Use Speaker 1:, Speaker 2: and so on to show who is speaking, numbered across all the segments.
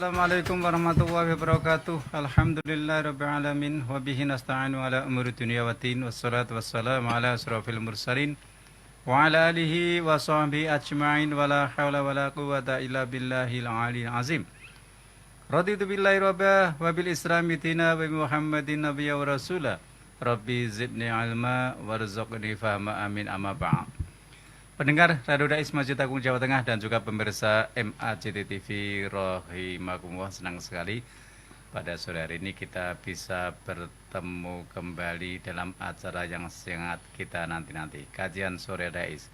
Speaker 1: Assalamualaikum warahmatullahi wabarakatuh. Alhamdulillahirabbil alamin wa bihi nasta'inu ala umuri dunya waddin wassalatu wassalamu ala asrofil mursalin wa ala alihi wa sahbihi ajma'in wa la haula wa la quwwata illa billahil aliyil azim. Raditu billahi rabba wa bil islami dina wa bi Muhammadin nabiyya wa rasula. Rabbi zidni ilma warzuqni fahma amin amma ba'd. Pendengar Radio Dais Masjid Agung Jawa Tengah dan juga pemirsa MAJT TV rahimakumullah, senang sekali pada sore hari ini kita bisa bertemu kembali dalam acara yang sangat kita nanti-nanti, kajian sore Dais.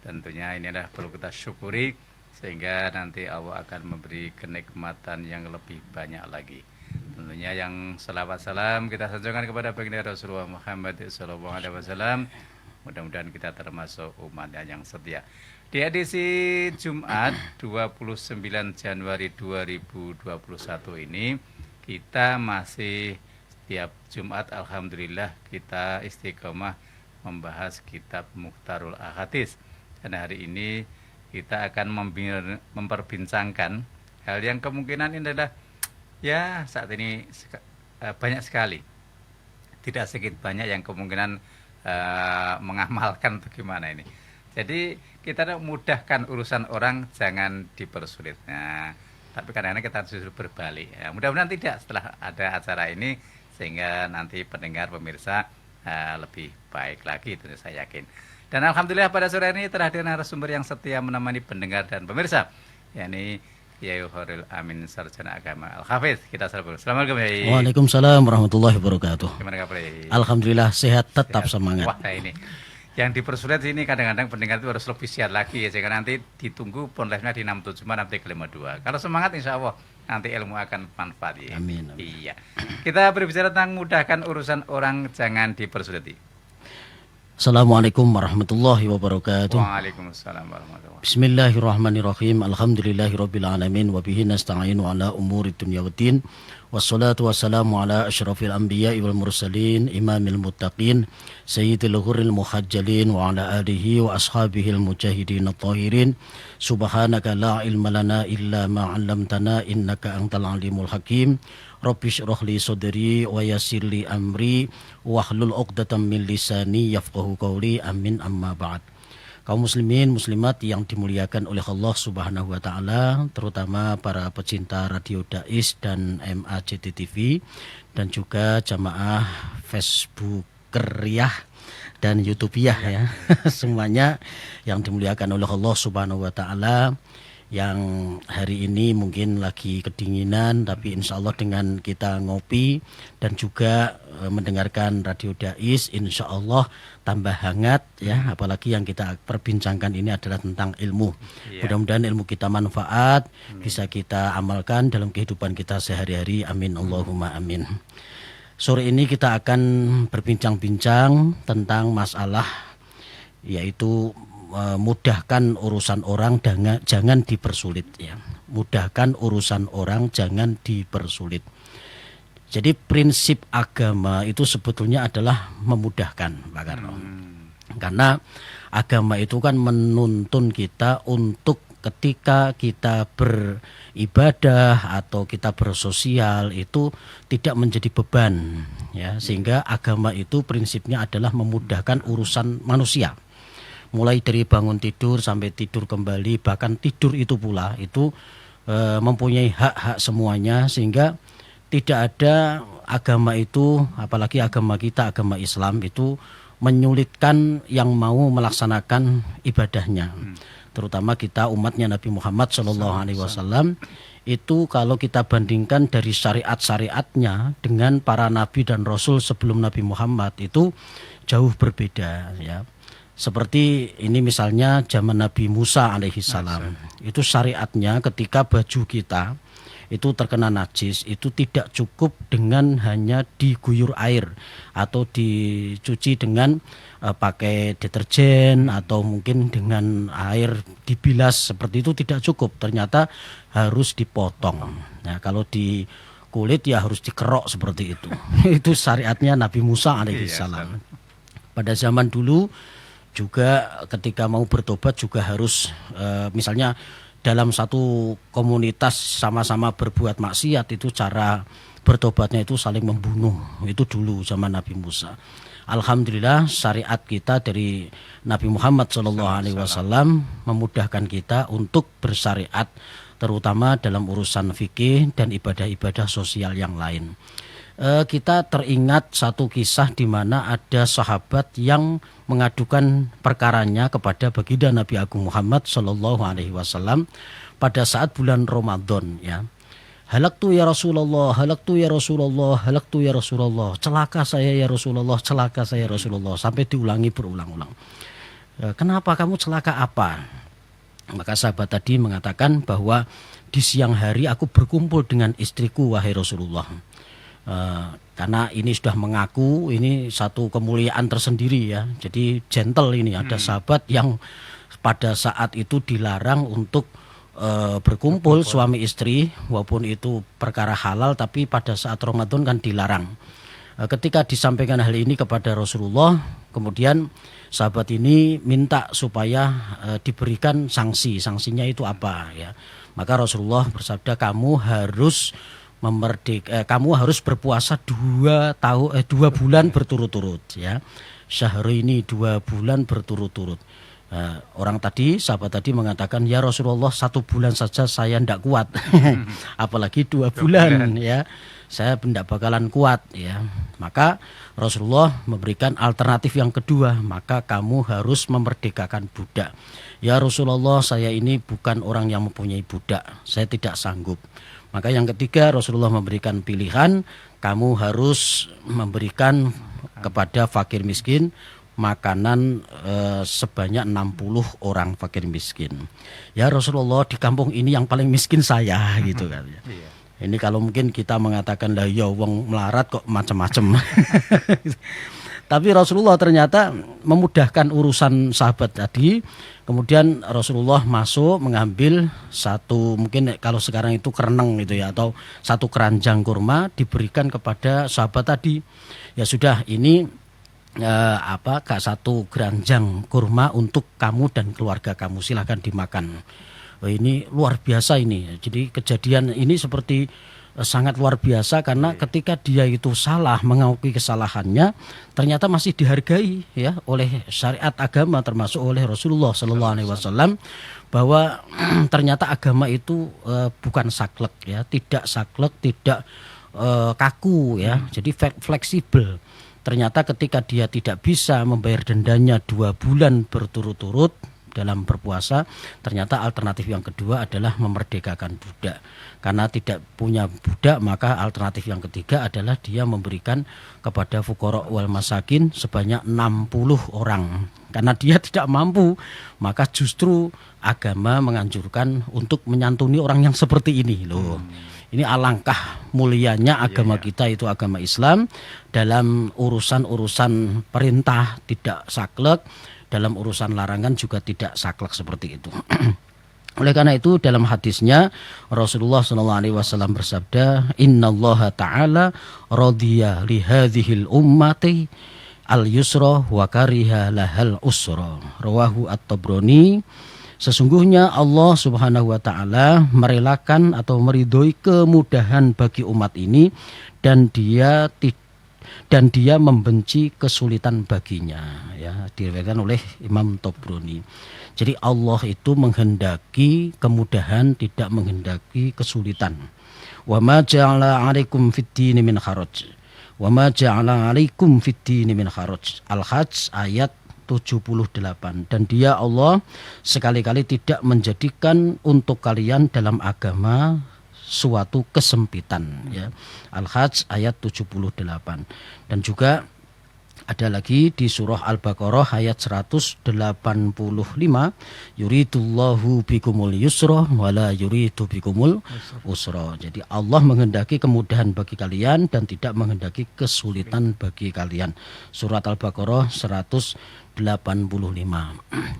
Speaker 1: Tentunya ini adalah perlu kita syukuri sehingga nanti Allah akan memberi kenikmatan yang lebih banyak lagi. Tentunya yang selawat salam kita sanjungkan kepada baginda Rasulullah Muhammad SAW. Mudah-mudahan kita termasuk umatnya yang setia. Di edisi Jumat 29 Januari 2021 ini kita masih setiap Jumat alhamdulillah kita istiqomah membahas kitab Mukhtarul Ahadits. Dan hari ini kita akan memperbincangkan hal yang kemungkinan ini adalah ya saat ini banyak sekali, tidak sedikit banyak yang kemungkinan mengamalkan bagaimana ini. Jadi kita mudahkan urusan orang, jangan dipersulit. Nah, tapi kadang-kadang kita justru berbalik. Ya, mudah-mudahan tidak setelah ada acara ini sehingga nanti pendengar pemirsa lebih baik lagi, tentu saya yakin. Dan alhamdulillah pada sore ini telah hadir narasumber yang setia menemani pendengar dan pemirsa, yakni Kiai Khairul Amin Sarjana Agama Al-Hafiz. Kita selamat. Assalamualaikum Kiai.
Speaker 2: Waalaikumsalam warahmatullahi wabarakatuh.
Speaker 1: Gimana kabar?
Speaker 2: Alhamdulillah sehat, tetap semangat.
Speaker 1: Wah, ini yang dipersulit ini kadang-kadang pendengar itu harus lebih siap lagi ya, sehingga nanti ditunggu pon live-nya di 67 nanti ke 52. Kalau semangat insya Allah nanti ilmu akan manfaat ya.
Speaker 2: Amin.
Speaker 1: Iya. Kita berbicara tentang mudahkan urusan orang, jangan dipersulit.
Speaker 2: Assalamualaikum warahmatullahi wabarakatuh.
Speaker 1: Waalaikumsalam warahmatullahi wabarakatuh.
Speaker 2: Bismillahirrahmanirrahim. Alhamdulillahirabbil alamin wa bihi nasta'inu ala umuri dunya waddin. Wassalatu wassalamu ala asyrafil anbiya'i wal mursalin imamil muttaqin sayyidil ghurril muhajjalin wa ala alihi wa ashabihil mujahidin at-tahirin. Subhanaka la ilma lana illa ma 'allamtana innaka antal alimul hakim. Rabbi shrah li sadri wa yassir li amri wahlul 'uqdatam min lisani yafqahu qawli. Amin amma ba'd. Kaum muslimin muslimat yang dimuliakan oleh Allah Subhanahu wa taala, terutama para pecinta Radio Dais dan MAJT TV dan juga jamaah Facebookeriah dan YouTubiah ya. Semuanya yang dimuliakan oleh Allah Subhanahu wa taala, yang hari ini mungkin lagi kedinginan, tapi insya Allah dengan kita ngopi dan juga mendengarkan Radio Dais, insya Allah tambah hangat ya. Apalagi yang kita perbincangkan ini adalah tentang ilmu. Mudah-mudahan ilmu kita manfaat, bisa kita amalkan dalam kehidupan kita sehari-hari. Amin Allahumma amin. Sore ini kita akan berbincang-bincang tentang masalah yaitu mudahkan urusan orang, jangan dipersulit ya. Mudahkan urusan orang, jangan dipersulit. Jadi prinsip agama itu sebetulnya adalah memudahkan, Pak Karno. Karena agama itu kan menuntun kita untuk ketika kita beribadah atau kita bersosial itu tidak menjadi beban ya, sehingga agama itu prinsipnya adalah memudahkan urusan manusia. Mulai dari bangun tidur sampai tidur kembali, bahkan tidur itu pula itu mempunyai hak-hak semuanya, sehingga tidak ada agama itu, apalagi agama kita, agama Islam itu menyulitkan yang mau melaksanakan ibadahnya. Terutama kita umatnya Nabi Muhammad SAW itu kalau kita bandingkan dari syariat-syariatnya dengan para nabi dan rasul sebelum Nabi Muhammad itu jauh berbeda ya. Seperti ini misalnya zaman Nabi Musa alaihissalam, itu syariatnya ketika baju kita itu terkena najis, itu tidak cukup dengan hanya diguyur air atau dicuci dengan pakai deterjen atau mungkin dengan air dibilas, seperti itu tidak cukup. Ternyata harus dipotong. Nah, kalau di kulit ya harus dikerok seperti itu. Itu syariatnya Nabi Musa alaihissalam. Pada zaman dulu juga ketika mau bertobat juga harus misalnya dalam satu komunitas sama-sama berbuat maksiat itu cara bertobatnya itu saling membunuh. Itu dulu zaman Nabi Musa. Alhamdulillah syariat kita dari Nabi Muhammad SAW memudahkan kita untuk bersyariat terutama dalam urusan fikih dan ibadah-ibadah sosial yang lain. Kita teringat satu kisah di mana ada sahabat yang mengadukan perkaranya kepada baginda Nabi Agung Muhammad SAW pada saat bulan Ramadan, ya. Halaktu ya Rasulullah, halaktu ya Rasulullah, halaktu ya Rasulullah. Celaka saya ya Rasulullah, celaka saya ya Rasulullah. Sampai diulangi berulang-ulang. Kenapa kamu celaka apa? Maka sahabat tadi mengatakan bahwa di siang hari aku berkumpul dengan istriku wahai Rasulullah. Karena ini sudah mengaku ini satu kemuliaan tersendiri ya. Jadi gentle ini, ada sahabat yang pada saat itu dilarang untuk berkumpul suami istri, walaupun itu perkara halal, tapi pada saat Ramadan kan dilarang. Ketika disampaikan hal ini kepada Rasulullah, kemudian sahabat ini minta supaya diberikan sanksi. Sanksinya itu apa ya? Maka Rasulullah bersabda, kamu harus kamu harus berpuasa 2 bulan berturut-turut ya. Syahri ini 2 bulan berturut-turut. Sahabat tadi mengatakan, ya Rasulullah 1 bulan saja saya tidak kuat, apalagi 2 bulan ya, saya tidak bakalan kuat ya. Maka Rasulullah memberikan alternatif yang kedua, maka kamu harus memerdekakan budak. Ya Rasulullah, saya ini bukan orang yang mempunyai budak, saya tidak sanggup. Maka yang ketiga Rasulullah memberikan pilihan, kamu harus memberikan kepada fakir miskin makanan sebanyak 60 orang fakir miskin. Ya Rasulullah, di kampung ini yang paling miskin saya gitu kan ya. Ini kalau mungkin kita mengatakan lah ya wong melarat kok macam-macam. Tapi Rasulullah ternyata memudahkan urusan sahabat tadi. Kemudian Rasulullah masuk mengambil satu, mungkin kalau sekarang itu kereneng gitu ya, atau satu keranjang kurma diberikan kepada sahabat tadi. Ya sudah, ini satu keranjang kurma untuk kamu dan keluarga kamu, silahkan dimakan. Ini luar biasa ini. Jadi kejadian ini seperti sangat luar biasa karena ketika dia itu salah, mengakui kesalahannya, ternyata masih dihargai ya oleh syariat agama, termasuk oleh Rasulullah SAW, bahwa ternyata agama itu bukan saklek ya, tidak saklek, tidak kaku ya, jadi fleksibel. Ternyata ketika dia tidak bisa membayar dendanya 2 bulan berturut-turut dalam berpuasa, ternyata alternatif yang kedua adalah memerdekakan budak. Karena tidak punya budak, maka alternatif yang ketiga adalah dia memberikan kepada fuqara wal masakin sebanyak 60 orang. Karena dia tidak mampu, maka justru agama menganjurkan untuk menyantuni orang yang seperti ini loh. Ini alangkah mulianya agama kita, itu agama Islam. Dalam urusan-urusan perintah tidak saklek, dalam urusan larangan juga tidak saklek seperti itu. Oleh karena itu dalam hadisnya Rasulullah SAW bersabda, Innallaha ta'ala radiya li hadhil ummati al-yusra wa kariha lahal usra. Rawahu at-Tabrani. Sesungguhnya Allah Subhanahu wa taala merelakan atau meridhoi kemudahan bagi umat ini, dan dia membenci kesulitan baginya ya, diriwayatkan oleh Imam Tabrani. Jadi Allah itu menghendaki kemudahan, tidak menghendaki kesulitan. Wa ma ja'ala 'alaikum fid-dini min haraj. Wa ma ja'ala 'alaikum fid-dini min haraj. Al-Hajj ayat 78. Dan dia Allah sekali-kali tidak menjadikan untuk kalian dalam agama suatu kesempitan ya. Al-Hajj ayat 78. Dan juga ada lagi di surah Al-Baqarah ayat 185, yuridullahu bikumul yusra wala yuridu bikumul usra. Jadi Allah menghendaki kemudahan bagi kalian dan tidak menghendaki kesulitan bagi kalian. Surat Al-Baqarah 185.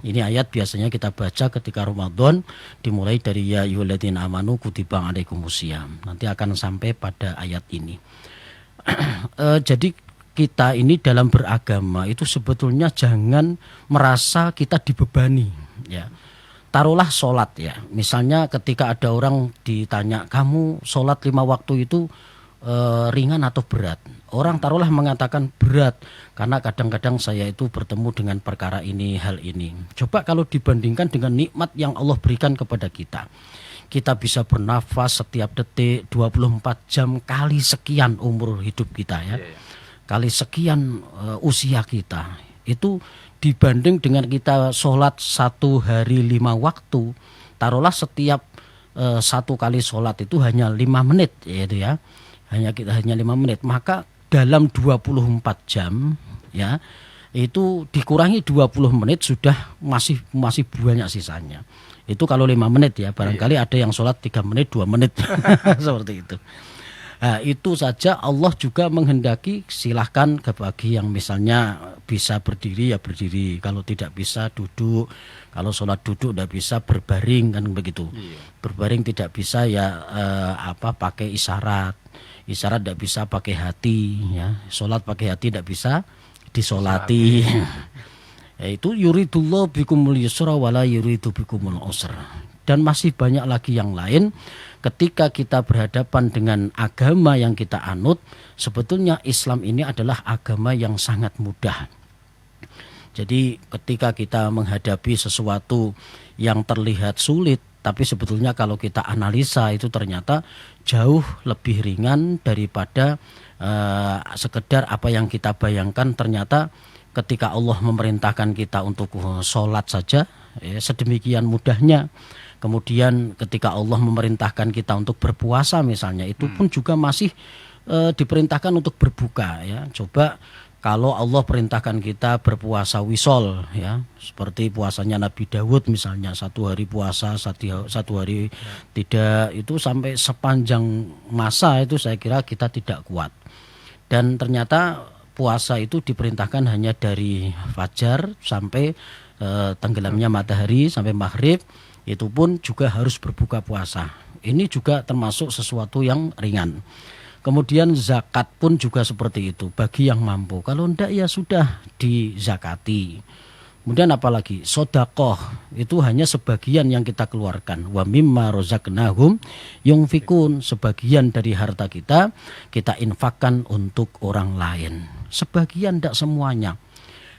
Speaker 2: Ini ayat biasanya kita baca ketika Ramadan, dimulai dari ya ayyuhalladzina amanu kutiba alaikumusiyam. Nanti akan sampai pada ayat ini. Jadi kita ini dalam beragama itu sebetulnya jangan merasa kita dibebani ya. taruhlah sholat ya. Misalnya ketika ada orang ditanya, kamu sholat 5 waktu itu ringan atau berat? Orang taruhlah mengatakan berat karena kadang-kadang saya itu bertemu dengan perkara ini, hal ini. Coba kalau dibandingkan dengan nikmat yang Allah berikan kepada kita. Kita bisa bernafas setiap detik 24 jam kali sekian umur hidup kita ya. Kali sekian usia kita. Itu dibanding dengan kita sholat 1 hari 5 waktu, taruhlah setiap 1 kali sholat itu hanya 5 menit, yaitu ya, hanya 5 menit, maka dalam 24 jam ya itu dikurangi 20 menit sudah masih banyak sisanya. Itu kalau 5 menit ya, barangkali ada yang sholat 3 menit, 2 menit seperti itu. Nah, itu saja Allah juga menghendaki silahkan bagi yang misalnya bisa berdiri ya berdiri, kalau tidak bisa duduk, kalau sholat duduk tidak bisa berbaring kan begitu. Berbaring tidak bisa ya pakai isyarat tidak bisa pakai hati ya, sholat pakai hati tidak bisa disolati. Yaitu yuridullah bikumul yusra wala yuridu bikumul usra. Dan masih banyak lagi yang lain. Ketika kita berhadapan dengan agama yang kita anut, sebetulnya Islam ini adalah agama yang sangat mudah. Jadi ketika kita menghadapi sesuatu yang terlihat sulit, tapi sebetulnya kalau kita analisa itu ternyata jauh lebih ringan daripada sekedar apa yang kita bayangkan. Ternyata ketika Allah memerintahkan kita untuk sholat saja, sedemikian mudahnya. Kemudian ketika Allah memerintahkan kita untuk berpuasa misalnya, itu pun juga masih diperintahkan untuk berbuka ya. Coba kalau Allah perintahkan kita berpuasa wisol ya, seperti puasanya Nabi Dawud misalnya, 1 hari puasa, 1 hari tidak, itu sampai sepanjang masa itu saya kira kita tidak kuat. Dan ternyata puasa itu diperintahkan hanya dari fajar sampai tenggelamnya matahari sampai maghrib. Itu pun juga harus berbuka puasa. Ini juga termasuk sesuatu yang ringan. Kemudian zakat pun juga seperti itu bagi yang mampu. Kalau enggak ya sudah dizakati. Kemudian apalagi sedekah itu hanya sebagian yang kita keluarkan. Wa mimma razaqnahum yunfikun, sebagian dari harta kita infakkan untuk orang lain. Sebagian enggak semuanya.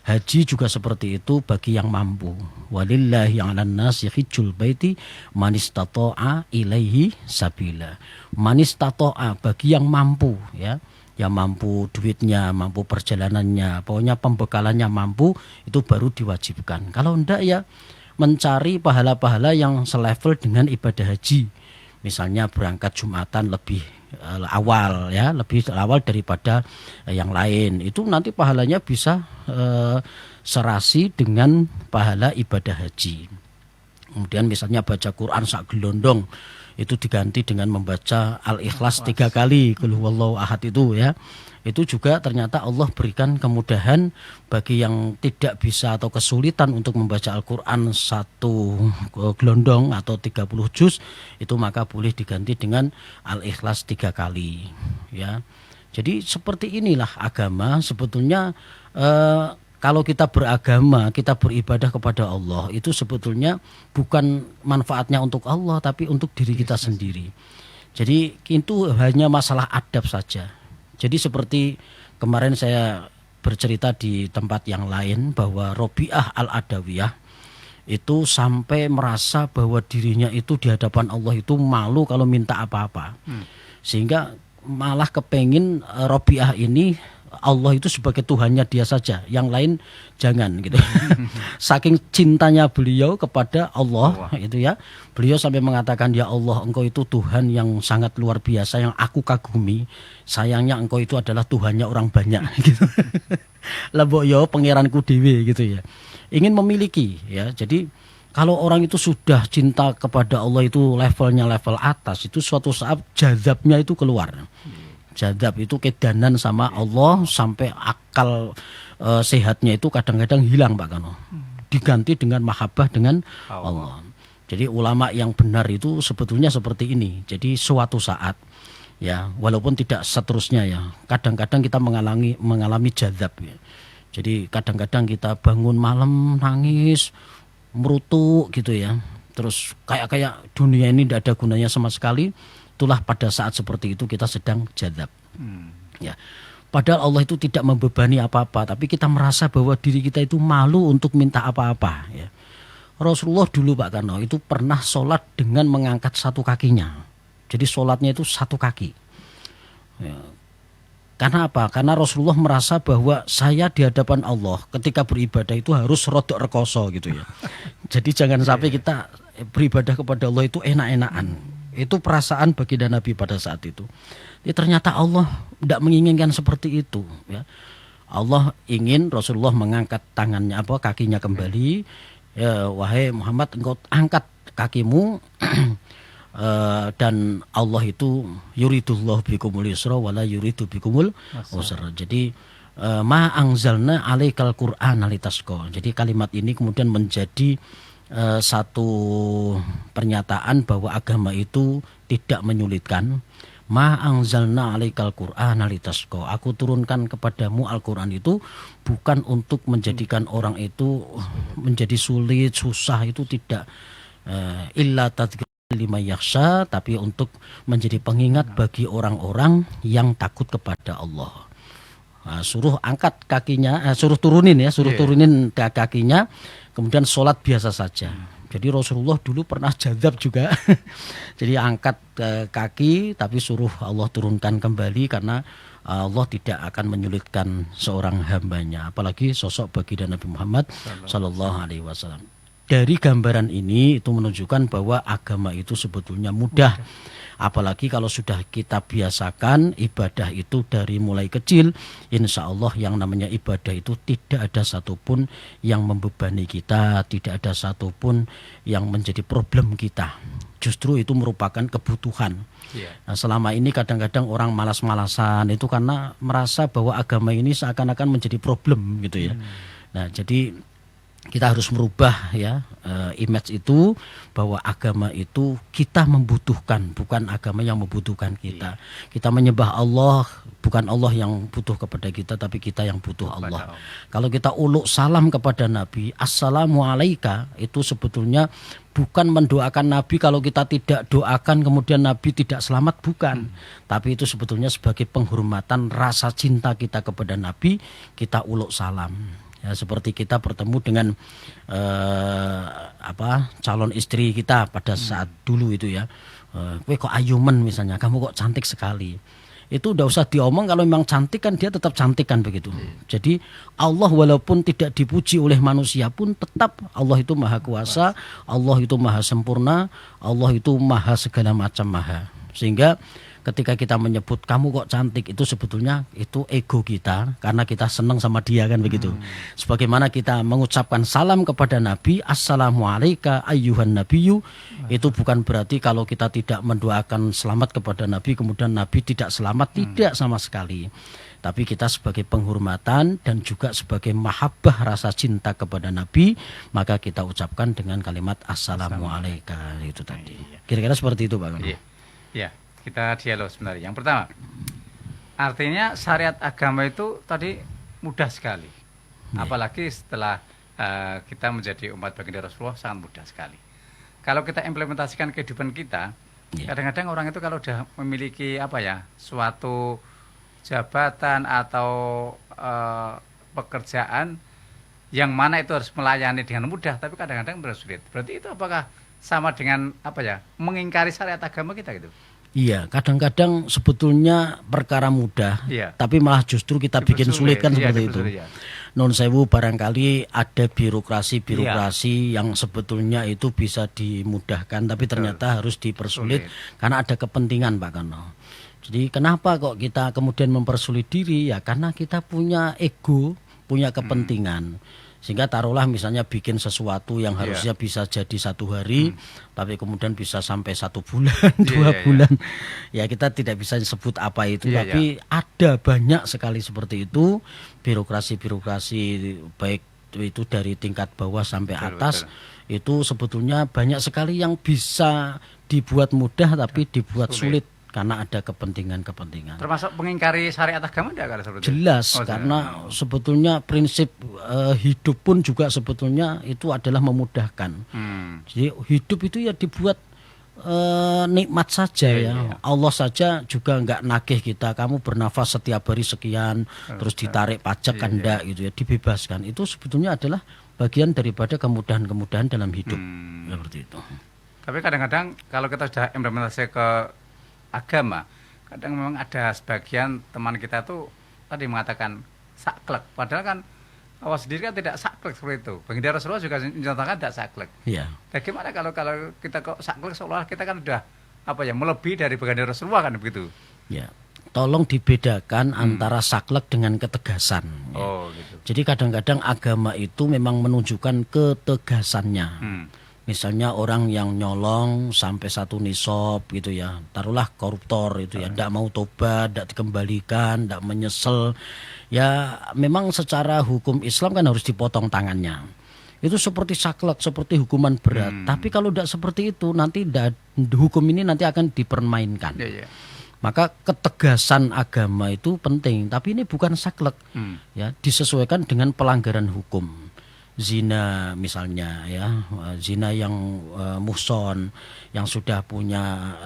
Speaker 2: Haji juga seperti itu bagi yang mampu. Walillahi 'alan nasi hijjul baiti man istata'a ilaihi sabila. Man istata'a bagi yang mampu ya. Yang mampu duitnya, mampu perjalanannya, pokoknya pembekalannya mampu, itu baru diwajibkan. Kalau enggak ya mencari pahala-pahala yang selevel dengan ibadah haji. Misalnya berangkat Jumatan lebih awal ya, lebih awal daripada yang lain, itu nanti pahalanya bisa serasi dengan pahala ibadah haji. Kemudian misalnya baca Quran sak gelondong itu diganti dengan membaca Al-Ikhlas 3 kali, Qul huwallahu ahad itu ya. Itu juga ternyata Allah berikan kemudahan bagi yang tidak bisa atau kesulitan untuk membaca Al-Quran 1 gelondong atau 30 juz, itu maka boleh diganti dengan Al-Ikhlas 3 kali ya. Jadi seperti inilah agama sebetulnya. Kalau kita beragama, kita beribadah kepada Allah, itu sebetulnya bukan manfaatnya untuk Allah tapi untuk diri kita sendiri. Jadi itu hanya masalah adab saja. Jadi seperti kemarin saya bercerita di tempat yang lain bahwa Robiah Al-Adawiyah itu sampai merasa bahwa dirinya itu di hadapan Allah itu malu kalau minta apa-apa. Sehingga malah kepengin Robiah ini Allah itu sebagai Tuhannya dia saja, yang lain jangan gitu. Saking cintanya beliau kepada Allah itu ya, beliau sampai mengatakan, ya Allah, engkau itu Tuhan yang sangat luar biasa yang aku kagumi. Sayangnya engkau itu adalah Tuhannya orang banyak gitu. Lah mbok yo pangeranku dhewe gitu ya. Ingin memiliki ya. Jadi kalau orang itu sudah cinta kepada Allah itu levelnya level atas, itu suatu saat jazabnya itu keluar. Jadab itu kedanan sama Allah sampai akal sehatnya itu kadang-kadang hilang Pak Kano. Diganti dengan mahabbah dengan Allah. Jadi ulama yang benar itu sebetulnya seperti ini. Jadi suatu saat ya, walaupun tidak seterusnya ya, kadang-kadang kita mengalami jadab ya. Jadi kadang-kadang kita bangun malam nangis, merutuk gitu ya. terus kayak dunia ini tidak ada gunanya sama sekali, itulah pada saat seperti itu kita sedang jadzab. Ya. Padahal Allah itu tidak membebani apa-apa, tapi kita merasa bahwa diri kita itu malu untuk minta apa-apa. Ya. Rasulullah dulu Pak Karno itu pernah sholat dengan mengangkat satu kakinya. Jadi sholatnya itu satu kaki. Ya. Karena apa? Karena Rasulullah merasa bahwa saya di hadapan Allah ketika beribadah itu harus rodok rekoso gitu ya. Jadi jangan sampai kita beribadah kepada Allah itu enak-enakan. Itu perasaan baginda Nabi pada saat itu. Ya, ternyata Allah tidak menginginkan seperti itu. Ya. Allah ingin Rasulullah mengangkat tangannya kakinya kembali. Ya, wahai Muhammad, engkau angkat kakimu. Dan Allah itu yuridullah bikumul yusra wala yuridu bikumul usra. Jadi ma anzalna alaikal Qur'ana litasqa. Jadi kalimat ini kemudian menjadi satu pernyataan bahwa agama itu tidak menyulitkan. Ma anzalna alaikal Qur'ana litasqa. Aku turunkan kepadamu Al-Qur'an itu bukan untuk menjadikan orang itu menjadi sulit, susah, itu tidak. Illa tadhkir lima yakhsha, tapi untuk menjadi pengingat bagi orang-orang yang takut kepada Allah. Suruh angkat kakinya, suruh turunin kakinya, kemudian sholat biasa saja. Jadi Rasulullah dulu pernah jadzab juga. Jadi angkat kaki tapi suruh Allah turunkan kembali, karena Allah tidak akan menyulitkan seorang hambanya, apalagi sosok baginda Nabi Muhammad sallallahu alaihi wasallam. Dari gambaran ini itu menunjukkan bahwa agama itu sebetulnya mudah. Apalagi kalau sudah kita biasakan ibadah itu dari mulai kecil, insya Allah yang namanya ibadah itu tidak ada satupun yang membebani kita, tidak ada satupun yang menjadi problem kita. Justru itu merupakan kebutuhan. Nah, selama ini kadang-kadang orang malas-malasan itu karena merasa bahwa agama ini seakan-akan menjadi problem gitu ya. Nah, jadi kita harus merubah ya image itu, bahwa agama itu kita membutuhkan, bukan agama yang membutuhkan kita. Kita menyembah Allah, bukan Allah yang butuh kepada kita, tapi kita yang butuh Allah. Kalau kita uluk salam kepada Nabi, assalamu alaika, itu sebetulnya bukan mendoakan Nabi kalau kita tidak doakan kemudian Nabi tidak selamat, bukan. Tapi itu sebetulnya sebagai penghormatan rasa cinta kita kepada Nabi, kita uluk salam. Ya, seperti kita bertemu dengan calon istri kita pada saat dulu itu ya, kowe kok ayumen misalnya, kamu kok cantik sekali. Itu udah usah diomong, kalau memang cantik kan dia tetap cantik kan begitu. Jadi Allah walaupun tidak dipuji oleh manusia pun tetap Allah itu maha kuasa, Allah itu maha sempurna, Allah itu maha segala macam maha. Sehingga ketika kita menyebut kamu kok cantik, itu sebetulnya itu ego kita, karena kita senang sama dia kan begitu. Sebagaimana kita mengucapkan salam kepada Nabi, assalamu alaika ayyuhan nabiyyu, itu bukan berarti kalau kita tidak mendoakan selamat kepada Nabi kemudian Nabi tidak selamat, tidak sama sekali. Tapi kita sebagai penghormatan dan juga sebagai mahabbah rasa cinta kepada Nabi, maka kita ucapkan dengan kalimat assalamu alaika itu tadi. Kira-kira seperti itu Pak.
Speaker 1: Iya. Kita dialog sebenarnya. Yang pertama, artinya syariat agama itu tadi mudah sekali. Apalagi setelah kita menjadi umat baginda Rasulullah, sangat mudah sekali. Kalau kita implementasikan kehidupan kita, kadang-kadang orang itu kalau sudah memiliki suatu jabatan atau pekerjaan yang mana itu harus melayani dengan mudah, tapi kadang-kadang bersulit. Berarti itu apakah sama dengan mengingkari syariat agama kita gitu?
Speaker 2: Iya, kadang-kadang sebetulnya perkara mudah, tapi malah justru kita bikin sulit kan seperti itu. Non sewu, barangkali ada birokrasi yang sebetulnya itu bisa dimudahkan, tapi ternyata harus dipersulit karena ada kepentingan Pak Kano. Jadi kenapa kok kita kemudian mempersulit diri? Ya karena kita punya ego, punya kepentingan. Sehingga taruhlah misalnya bikin sesuatu yang harusnya bisa jadi 1 hari, tapi kemudian bisa sampai 1 bulan, 2 bulan. Ya kita tidak bisa sebut apa itu, tapi ada banyak sekali seperti itu, birokrasi-birokrasi baik itu dari tingkat bawah sampai atas, itu sebetulnya banyak sekali yang bisa dibuat mudah tapi dibuat sulit karena ada kepentingan-kepentingan.
Speaker 1: Termasuk mengingkari syariat agama tidak kalau seperti itu?
Speaker 2: Jelas,
Speaker 1: Oh,
Speaker 2: karena
Speaker 1: jelas.
Speaker 2: sebetulnya prinsip hidup pun juga sebetulnya itu adalah memudahkan. Jadi hidup itu ya dibuat nikmat saja ya.
Speaker 1: Iya.
Speaker 2: Allah saja juga nggak nagih kita. Kamu bernafas setiap hari sekian, terus ditarik pajak kan enggak gitu ya, dibebaskan. Itu sebetulnya adalah bagian daripada kemudahan-kemudahan dalam hidup. Seperti itu.
Speaker 1: Tapi kadang-kadang kalau kita sudah implementasi ke agama, kadang memang ada sebagian teman kita tuh tadi mengatakan saklek, padahal kan Allah sendiri kan tidak saklek seperti itu. Baginda Rasulullah juga menyatakan tidak saklek.
Speaker 2: Iya.
Speaker 1: Bagaimana kalau kita kok saklek, seolah kita kan udah melebihi dari baginda Rasulullah kan begitu?
Speaker 2: Ya. Tolong dibedakan antara saklek dengan ketegasan. Ya.
Speaker 1: Oh gitu.
Speaker 2: Jadi kadang-kadang agama itu memang menunjukkan ketegasannya. Misalnya orang yang nyolong sampai 1 nisab gitu ya, taruhlah koruptor itu ya, tidak mau tobat, tidak dikembalikan, tidak menyesal, ya memang secara hukum Islam kan harus dipotong tangannya. Itu seperti saklek, seperti hukuman berat. Tapi kalau tidak seperti itu, nanti hukum ini nanti akan dipermainkan.
Speaker 1: Iya.
Speaker 2: Maka ketegasan agama itu penting, tapi ini bukan saklek, ya disesuaikan dengan pelanggaran hukum. Zina misalnya ya, zina yang muhson, yang sudah punya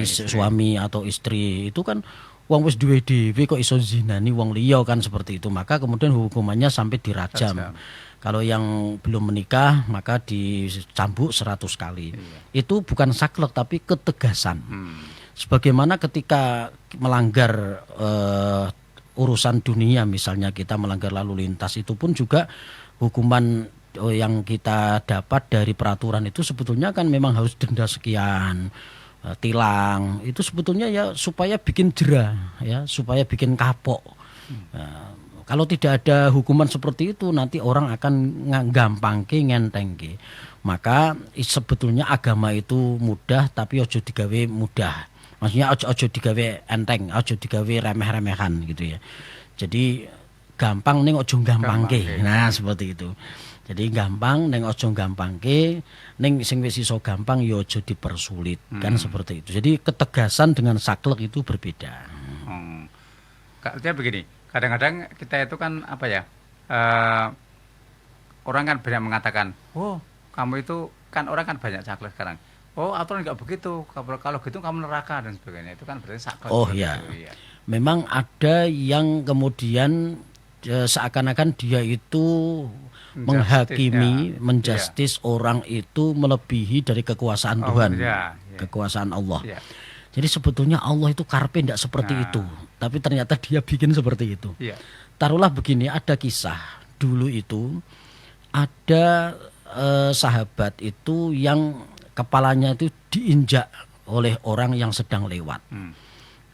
Speaker 2: suami atau istri, itu kan wong wis duwe dhewe kok iso zinani wong liya kan seperti itu, maka kemudian hukumannya sampai dirajam. Kalau yang belum menikah maka dicambuk 100 kali. Itu bukan saklek tapi ketegasan. Sebagaimana ketika melanggar urusan dunia, misalnya kita melanggar lalu lintas, itu pun juga hukuman yang kita dapat dari peraturan itu sebetulnya kan memang harus denda sekian, tilang. Itu sebetulnya ya supaya bikin jera, ya supaya bikin kapok. Kalau tidak ada hukuman seperti itu, nanti orang akan gampangke ngentengke. Maka sebetulnya agama itu mudah, tapi ojo digawe mudah. Maksudnya ojo digawe enteng, ojo digawe remeh-remehan gitu ya. Jadi gampang ning ojo gampangke. Nah, seperti itu. Jadi gampang ning ojo gampangke, ning sing wis iso gampang ya ojo dipersulit. Kan seperti itu. Jadi ketegasan dengan saklek itu berbeda.
Speaker 1: Artinya begini, kadang-kadang kita itu kan orang kan banyak mengatakan, "Oh, kamu itu kan orang kan banyak saklek sekarang. Oh, aturan enggak begitu. Kalau gitu kamu neraka dan sebagainya." Itu kan berarti saklek.
Speaker 2: Oh ya.
Speaker 1: Iya.
Speaker 2: Memang ada yang kemudian seakan-akan dia itu menghakimi, menjustis orang itu melebihi dari kekuasaan Tuhan, kekuasaan Allah.
Speaker 1: Iya.
Speaker 2: Jadi sebetulnya Allah itu karpe tidak seperti itu, tapi ternyata dia bikin seperti itu.
Speaker 1: Iya.
Speaker 2: Taruhlah begini, ada kisah dulu itu ada sahabat itu yang kepalanya itu diinjak oleh orang yang sedang lewat.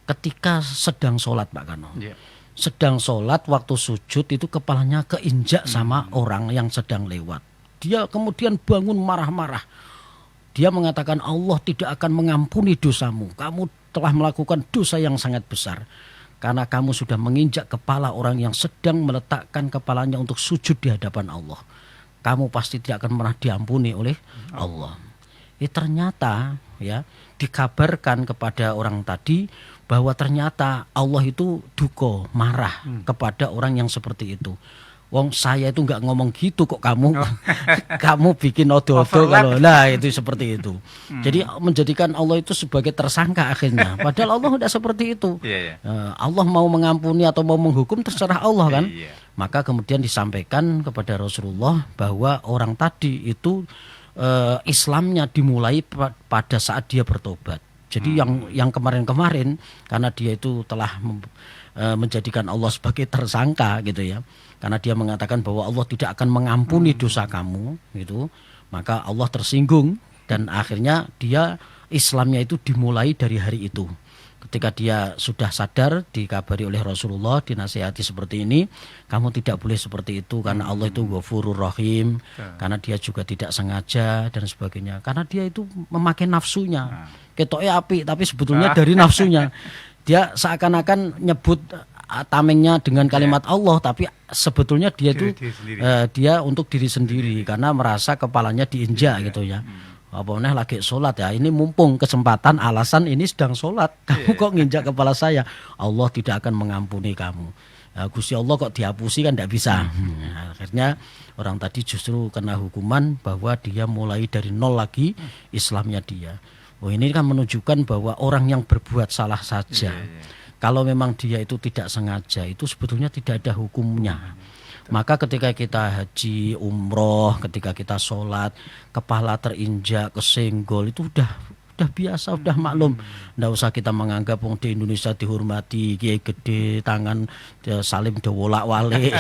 Speaker 2: Ketika sedang sholat, Pak Kano.
Speaker 1: Yeah.
Speaker 2: Sedang sholat, waktu sujud itu kepalanya keinjak sama orang yang sedang lewat. Dia kemudian bangun marah-marah. Dia mengatakan Allah tidak akan mengampuni dosamu. Kamu telah melakukan dosa yang sangat besar. Karena kamu sudah menginjak kepala orang yang sedang meletakkan kepalanya untuk sujud di hadapan Allah. Kamu pasti tidak akan pernah diampuni oleh Allah. Ternyata ya dikabarkan kepada orang tadi bahwa ternyata Allah itu duka, marah kepada orang yang seperti itu. Wong saya itu nggak ngomong gitu kok kamu kamu bikin odo-odo kalau itu seperti itu. Jadi menjadikan Allah itu sebagai tersangka akhirnya. Padahal Allah tidak seperti itu. Allah mau mengampuni atau mau menghukum terserah Allah kan. Maka kemudian disampaikan kepada Rasulullah bahwa orang tadi itu Islamnya dimulai pada saat dia bertobat. Jadi yang kemarin-kemarin karena dia itu telah menjadikan Allah sebagai tersangka gitu ya. Karena dia mengatakan bahwa Allah tidak akan mengampuni dosa kamu gitu. Maka Allah tersinggung dan akhirnya dia Islamnya itu dimulai dari hari itu. Ketika dia sudah sadar, dikabari oleh Rasulullah, dinasihati seperti ini, kamu tidak boleh seperti itu karena Allah itu Ghafurur Rahim, karena dia juga tidak sengaja dan sebagainya. Karena dia itu memakai nafsunya. Ketoknya api, tapi sebetulnya dari nafsunya. Dia seakan-akan nyebut tamengnya dengan kalimat Allah, tapi sebetulnya dia itu dia untuk diri sendiri karena merasa kepalanya diinjak gitu ya. Apa meneh lagi sholat ya, ini mumpung kesempatan, alasan ini sedang sholat, kamu kok nginjak kepala saya, Allah tidak akan mengampuni kamu. Gusti Allah kok dihapusi kan tidak bisa. Akhirnya orang tadi justru kena hukuman bahwa dia mulai dari nol lagi Islamnya dia. Ini kan menunjukkan bahwa orang yang berbuat salah saja, kalau memang dia itu tidak sengaja, itu sebetulnya tidak ada hukumnya. Maka ketika kita haji, umroh, ketika kita sholat, kepala terinjak, kesenggol, itu udah biasa, udah maklum. Nggak usah kita menganggap di Indonesia dihormati, kiai gede, tangan salim dewolak-walik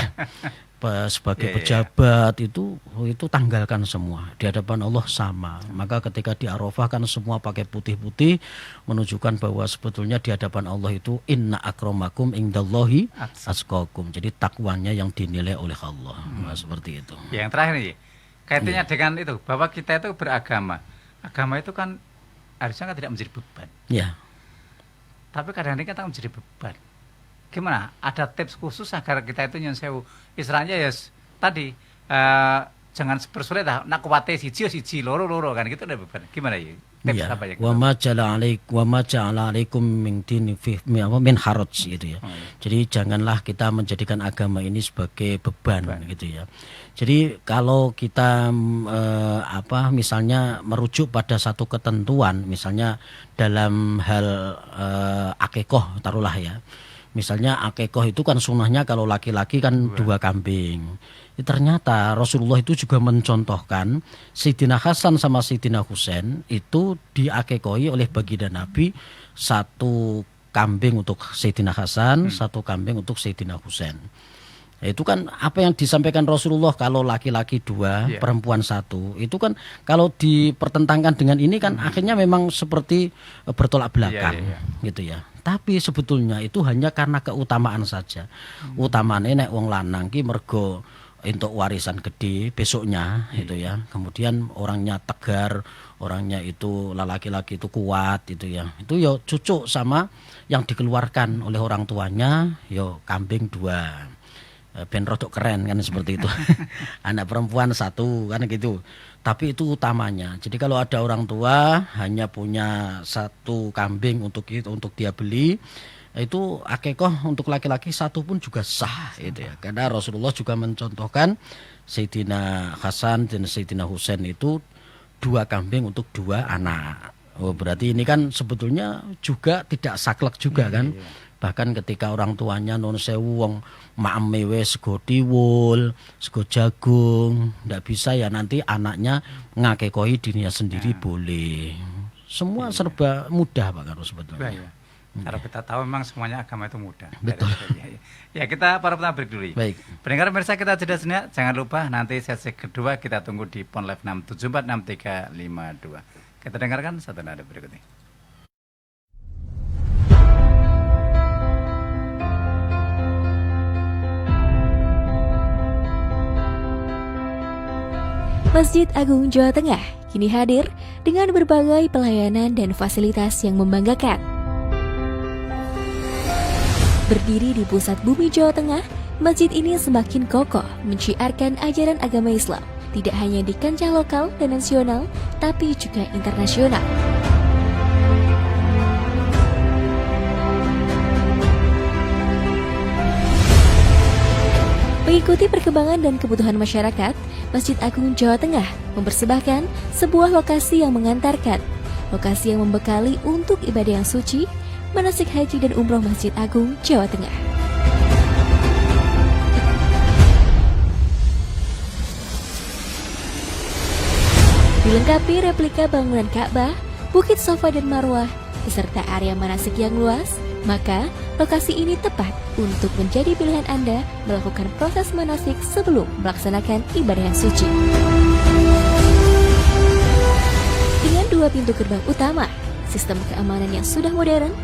Speaker 2: sebagai pejabat, itu tanggalkan semua. Di hadapan Allah sama. Maka ketika di Arafah kan semua pakai putih-putih, menunjukkan bahwa sebetulnya di hadapan Allah itu inna akramakum indallahi atqakum. Jadi takwanya yang dinilai oleh Allah. Seperti itu.
Speaker 1: Yang terakhir nih, kaitannya dengan itu, bahwa kita itu beragama. Agama itu kan harusnya kan tidak menjadi beban.
Speaker 2: Ya.
Speaker 1: Tapi kadang-kadang kita menjadi beban. Gimana? Ada tips khusus agar kita itu nyun sewu. Istilahnya ya tadi jangan bersulit lah. Nak kuwate siji loro kan gitu ada beban. Gimana ya? Tips apa ya?
Speaker 2: Wa ma ja'ala alaikum min dini min haraj gitu ya. Jadi janganlah kita menjadikan agama ini sebagai beban gitu ya. Jadi kalau kita misalnya merujuk pada satu ketentuan, misalnya dalam hal akikoh taruhlah ya. Misalnya akikoh itu kan sunnahnya kalau laki-laki kan 2 kambing. Ternyata Rasulullah itu juga mencontohkan Sayyidina Hasan sama Sayyidina Husain itu diakikohi oleh baginda Nabi, 1 kambing untuk Sayyidina Hasan, 1 kambing untuk Sayyidina Husain. Itu kan apa yang disampaikan Rasulullah, kalau laki-laki 2, perempuan 1. Itu kan kalau dipertentangkan dengan ini kan akhirnya memang seperti bertolak belakang gitu ya. Tapi sebetulnya itu hanya karena keutamaan saja. Utamane nek wong lanang ki mergo entuk warisan gede besoknya gitu ya. Kemudian orangnya tegar, orangnya itu laki-laki itu kuat gitu ya. Itu ya cucuk sama yang dikeluarkan oleh orang tuanya, ya kambing 2. Ben rodok keren kan seperti itu. Anak perempuan 1 kan gitu. Tapi itu utamanya. Jadi kalau ada orang tua hanya punya 1 kambing untuk dia beli, itu akikoh untuk laki-laki 1 pun juga sah gitu ya. Karena Rasulullah juga mencontohkan Sayyidina Hasan dan Sayyidina Husain itu 2 kambing untuk 2 anak. Berarti ini kan sebetulnya juga tidak saklek juga kan. Bahkan ketika orang tuanya non sewu wong maeme wis sego tiwul, sego jagung, ndak bisa ya nanti anaknya ngakekoi dirinya sendiri boleh. Semua serba mudah Pak Karo sebetulnya.
Speaker 1: Kalau kita tahu memang semuanya agama itu mudah.
Speaker 2: Betul.
Speaker 1: Ya kita para pendengar break dulu.
Speaker 2: Baik.
Speaker 1: Pendengar pemirsa kita jeda sejenak, jangan lupa nanti sesi kedua kita tunggu di Pon Live 6746352. Kita dengarkan satu nada berikut ini.
Speaker 3: Masjid Agung Jawa Tengah kini hadir dengan berbagai pelayanan dan fasilitas yang membanggakan. Berdiri di pusat bumi Jawa Tengah, masjid ini semakin kokoh menciarkan ajaran agama Islam, tidak hanya di kancah lokal dan nasional, tapi juga internasional. Mengikuti perkembangan dan kebutuhan masyarakat, Masjid Agung Jawa Tengah mempersembahkan sebuah lokasi yang mengantarkan, lokasi yang membekali untuk ibadah yang suci, manasik haji dan umroh Masjid Agung Jawa Tengah. Dilengkapi replika bangunan Ka'bah, Bukit Safa dan Marwah, beserta area manasik yang luas, maka lokasi ini tepat untuk menjadi pilihan Anda melakukan proses manasik sebelum melaksanakan ibadah yang suci. Dengan 2 pintu gerbang utama, sistem keamanan yang sudah modern,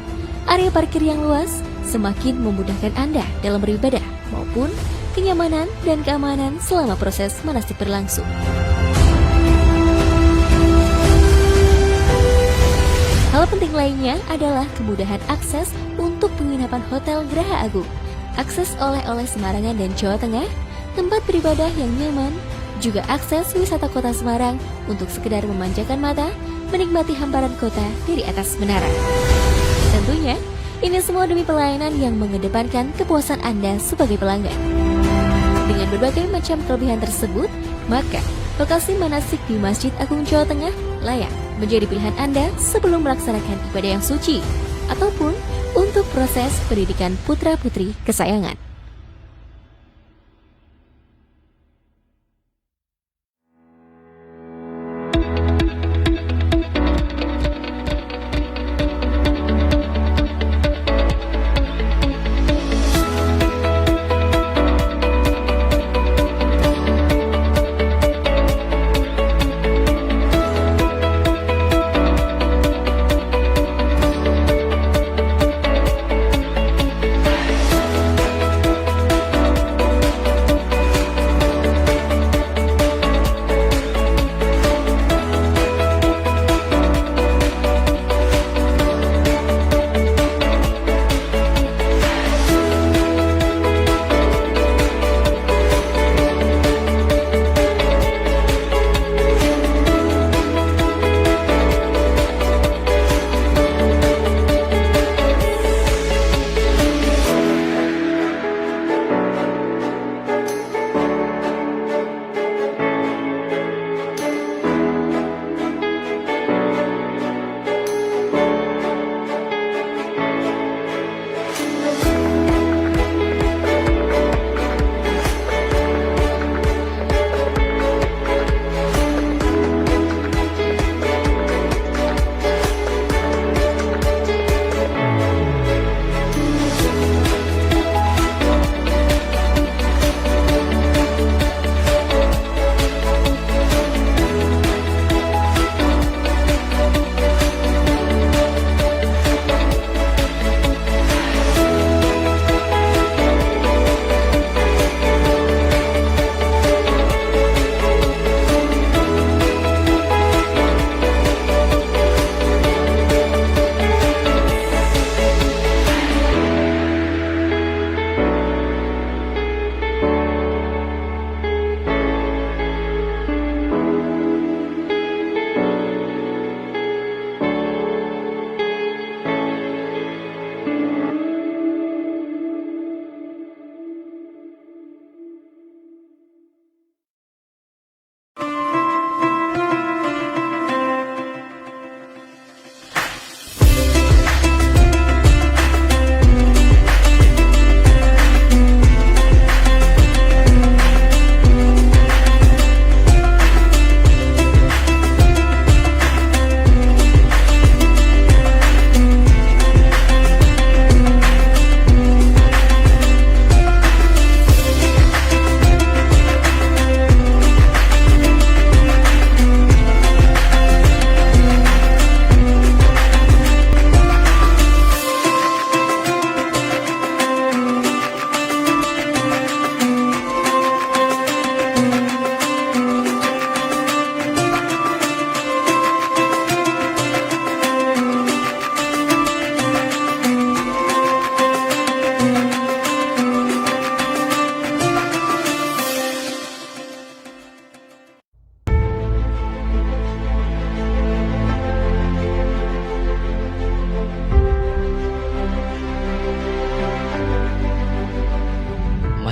Speaker 3: area parkir yang luas semakin memudahkan Anda dalam beribadah maupun kenyamanan dan keamanan selama proses manasik berlangsung. Hal penting lainnya adalah kemudahan akses untuk penginapan Hotel Geraha Agung, akses oleh-oleh Semarangan dan Jawa Tengah, tempat beribadah yang nyaman, juga akses wisata kota Semarang untuk sekedar memanjakan mata, menikmati hamparan kota dari atas menara. Tentunya, ini semua demi pelayanan yang mengedepankan kepuasan Anda sebagai pelanggan. Dengan berbagai macam kelebihan tersebut, maka lokasi manasik di Masjid Agung Jawa Tengah layak menjadi pilihan Anda sebelum melaksanakan ibadah yang suci, ataupun untuk proses pendidikan putra-putri kesayangan.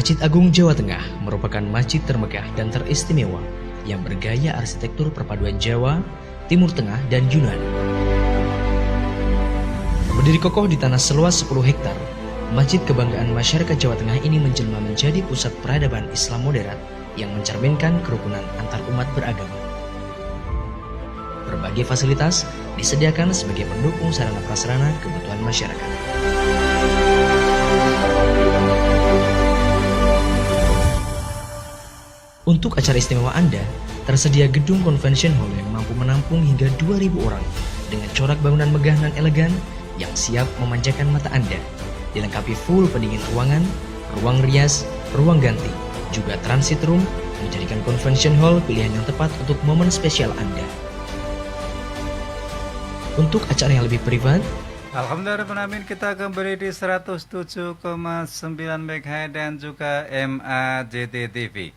Speaker 4: Masjid Agung Jawa Tengah merupakan masjid termegah dan teristimewa yang bergaya arsitektur perpaduan Jawa, Timur Tengah, dan Yunani. Berdiri kokoh di tanah seluas 10 hektar, Masjid Kebanggaan Masyarakat Jawa Tengah ini menjelma menjadi pusat peradaban Islam modern yang mencerminkan kerukunan antar umat beragama. Berbagai fasilitas disediakan sebagai pendukung sarana prasarana kebutuhan masyarakat. Untuk acara istimewa Anda, tersedia gedung convention hall yang mampu menampung hingga 2.000 orang dengan corak bangunan megah dan elegan yang siap memanjakan mata Anda, dilengkapi full pendingin ruangan, ruang rias, ruang ganti, juga transit room, menjadikan convention hall pilihan yang tepat untuk momen spesial Anda. Untuk acara yang lebih privat,
Speaker 1: Alhamdulillah, kita kembali di 107,9 MHz dan juga MAJT TV.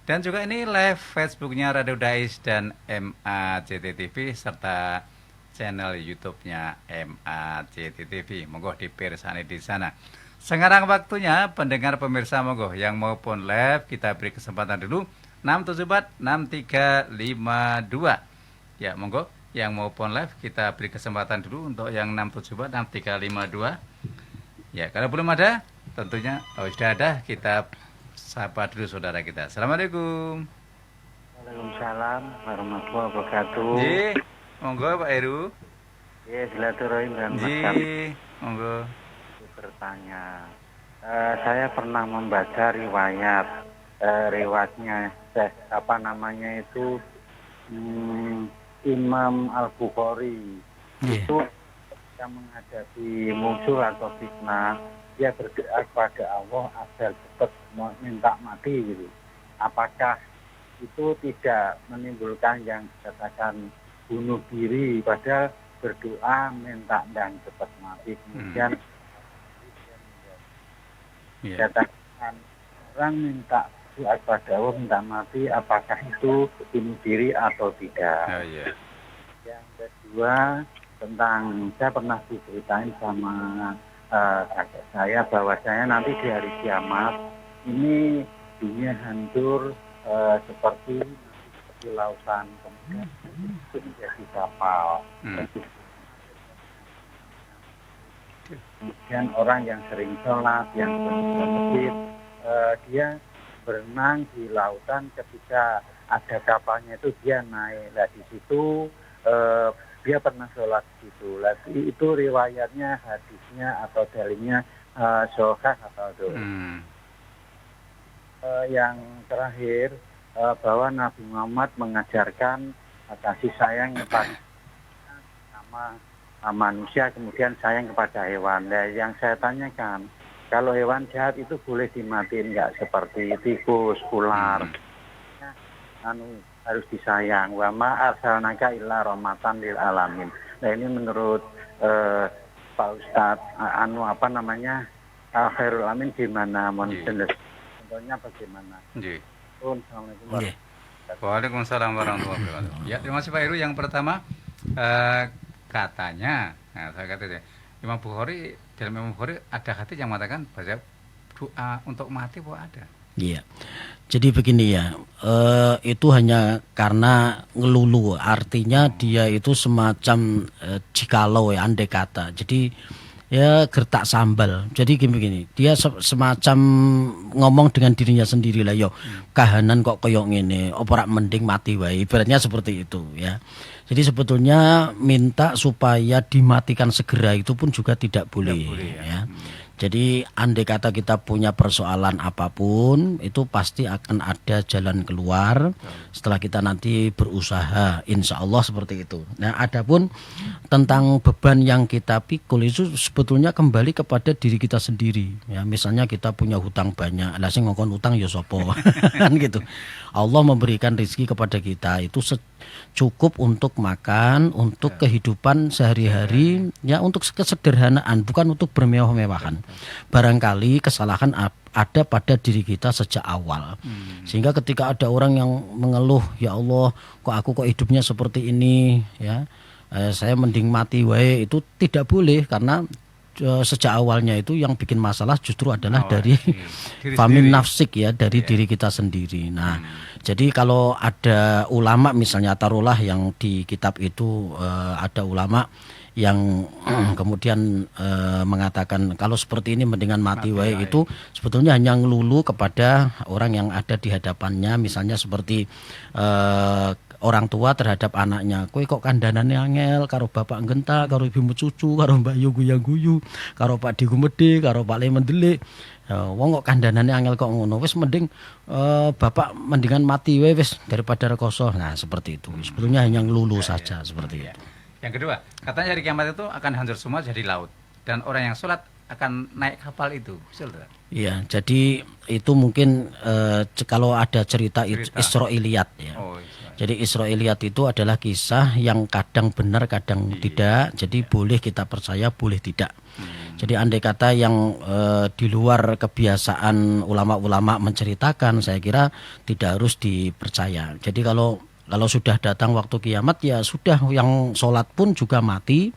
Speaker 1: Dan juga ini live Facebooknya Radio Dais dan MACTTV serta channel YouTube-nya MACTTV. Monggo dipirsani di sana. Sekarang waktunya pendengar pemirsa monggo yang mau pun live kita beri kesempatan dulu 6746352. Ya monggo yang mau pun live kita beri kesempatan dulu untuk yang 6746352. Ya kalau belum ada tentunya sudah ada kita sapa dulu saudara kita. Assalamualaikum.
Speaker 5: Waalaikumsalam warahmatullahi wabarakatuh.
Speaker 1: Nggih, monggo Pak Heru.
Speaker 5: Ya, silaturahim dan
Speaker 1: Nggih, monggo.
Speaker 5: Bertanya. Saya pernah membaca riwayatnya apa namanya itu Imam Al-Bukhari. Itu yang menghadapi musuh atau fitnah, dia berdoa kepada Allah agar cepat minta mati gitu. Apakah itu tidak menimbulkan yang katakan bunuh diri, padahal berdoa minta dan cepat mati. Kemudian katakan orang minta doa kepada Allah minta mati, apakah itu bunuh diri atau tidak?
Speaker 1: Oh, yeah.
Speaker 5: Yang kedua tentang saya pernah diceritain sama kakek saya bahwa saya nanti di hari kiamat ini dunia hancur seperti lautan, kemudian itu menjadi kapal. Kemudian orang yang sering sholat, yang sering ke masjid, dia berenang di lautan, ketika ada kapalnya itu dia naik. Nah di situ dia pernah sholat di situ. Itu riwayatnya, hadisnya atau dalilnya sahih atau tidak. Yang terakhir bahwa Nabi Muhammad mengajarkan kasih sayang kepada sama manusia, kemudian sayang kepada hewan. Nah, yang saya tanyakan, kalau hewan jahat itu boleh dimatiin nggak, seperti tikus, ular? Harus disayang. Wa ma arsalnaka illa rahmatan lil alamin. Nah ini menurut Pak Ustadz apa namanya Khairul Amin gimana? Contohnya bagaimana? Assalamualaikum.
Speaker 1: Waalaikumsalam warahmatullahi wabarakatuh. Ya terima kasih Pak Heru. Yang pertama katanya, nah, saya kata Imam Bukhari, dalam Imam Bukhari ada hadis yang mengatakan bahwa doa untuk mati kok ada.
Speaker 2: Iya. Jadi begini ya, itu hanya karena ngelulu, artinya dia itu semacam jikalau ya, andai kata. Jadi ya gertak sambal. Jadi gini, dia semacam ngomong dengan dirinya sendiri lah, yo kahanan kok koyok ngene, apa rak mending mati wae. Ibaratnya seperti itu ya. Jadi sebetulnya minta supaya dimatikan segera itu pun juga tidak boleh ya. Jadi andai kata kita punya persoalan apapun, itu pasti akan ada jalan keluar setelah kita nanti berusaha, insya Allah seperti itu. Nah adapun tentang beban yang kita pikul itu sebetulnya kembali kepada diri kita sendiri. Ya, misalnya kita punya hutang banyak, lah sing ngongkon hutang ya sopo kan gitu. Allah memberikan rezeki kepada kita itu cukup untuk makan, untuk kehidupan sehari-hari, ya untuk kesederhanaan, bukan untuk bermewah-mewahan. Barangkali kesalahan ada pada diri kita sejak awal. Sehingga ketika ada orang yang mengeluh, ya Allah, kok aku kok hidupnya seperti ini, ya saya mending mati wae, itu tidak boleh, karena sejak awalnya itu yang bikin masalah justru adalah dari famin nafsik ya, dari diri kita sendiri. Nah, jadi kalau ada ulama misalnya taruhlah yang di kitab itu ada ulama yang kemudian mengatakan kalau seperti ini mendingan mati wae, itu sebetulnya hanya ngelulu kepada orang yang ada di hadapannya, misalnya seperti orang tua terhadap anaknya, kowe kok kandhanane angel karo bapak ngenta, karo ibumu cucu, karo mbak yu guyang-guyu, karo Pak Diku Mede, karo Pak Le mendelik. Wong kok kandhanane angel kok ngono, wis mending bapak mendingan mati wae wis daripada rekoso. Nah, seperti itu. Sebetulnya hanya ngelulu saja seperti itu.
Speaker 1: Yang kedua, katanya hari kiamat itu akan hancur semua jadi laut, dan orang yang sholat akan naik kapal itu, betul tak?
Speaker 2: Iya, jadi itu mungkin kalau ada cerita Israiliyat ya. Jadi Israiliyat itu adalah kisah yang kadang benar, kadang tidak. Jadi boleh kita percaya, boleh tidak. Jadi andai kata yang di luar kebiasaan ulama-ulama menceritakan, saya kira tidak harus dipercaya. Jadi kalau sudah datang waktu kiamat, ya sudah, yang sholat pun juga mati,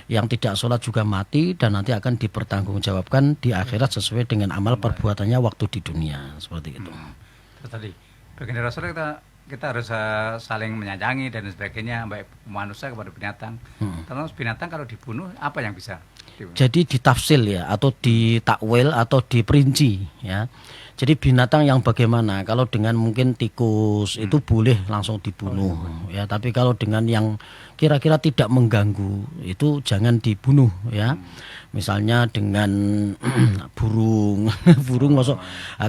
Speaker 2: yang tidak sholat juga mati, dan nanti akan dipertanggungjawabkan di akhirat sesuai dengan amal perbuatannya waktu di dunia, seperti itu.
Speaker 1: Terus tadi baginda Rasul kita harus saling menyayangi dan sebagainya, baik manusia kepada binatang. Terus binatang kalau dibunuh apa yang bisa?
Speaker 2: Jadi ditafsil ya, atau ditakwil atau diperinci ya. Jadi binatang yang bagaimana? Kalau dengan mungkin tikus itu boleh langsung dibunuh ya, tapi kalau dengan yang kira-kira tidak mengganggu itu jangan dibunuh ya. Misalnya dengan burung, masuk,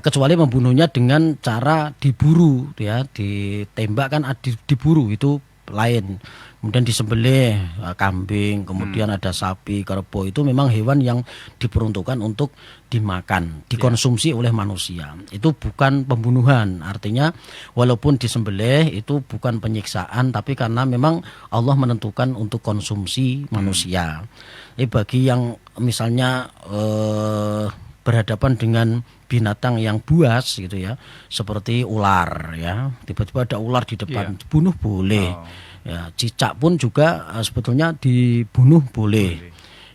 Speaker 2: kecuali membunuhnya dengan cara diburu ya, ditembak kan diburu itu lain. Kemudian disembelih kambing, kemudian ada sapi, kerbau, itu memang hewan yang diperuntukkan untuk dimakan, dikonsumsi oleh manusia. Itu bukan pembunuhan. Artinya walaupun disembelih itu bukan penyiksaan, tapi karena memang Allah menentukan untuk konsumsi manusia. Bagi yang misalnya berhadapan dengan binatang yang buas gitu ya, seperti ular ya, tiba-tiba ada ular di depan, dibunuh boleh. Ya, cicak pun juga sebetulnya dibunuh boleh.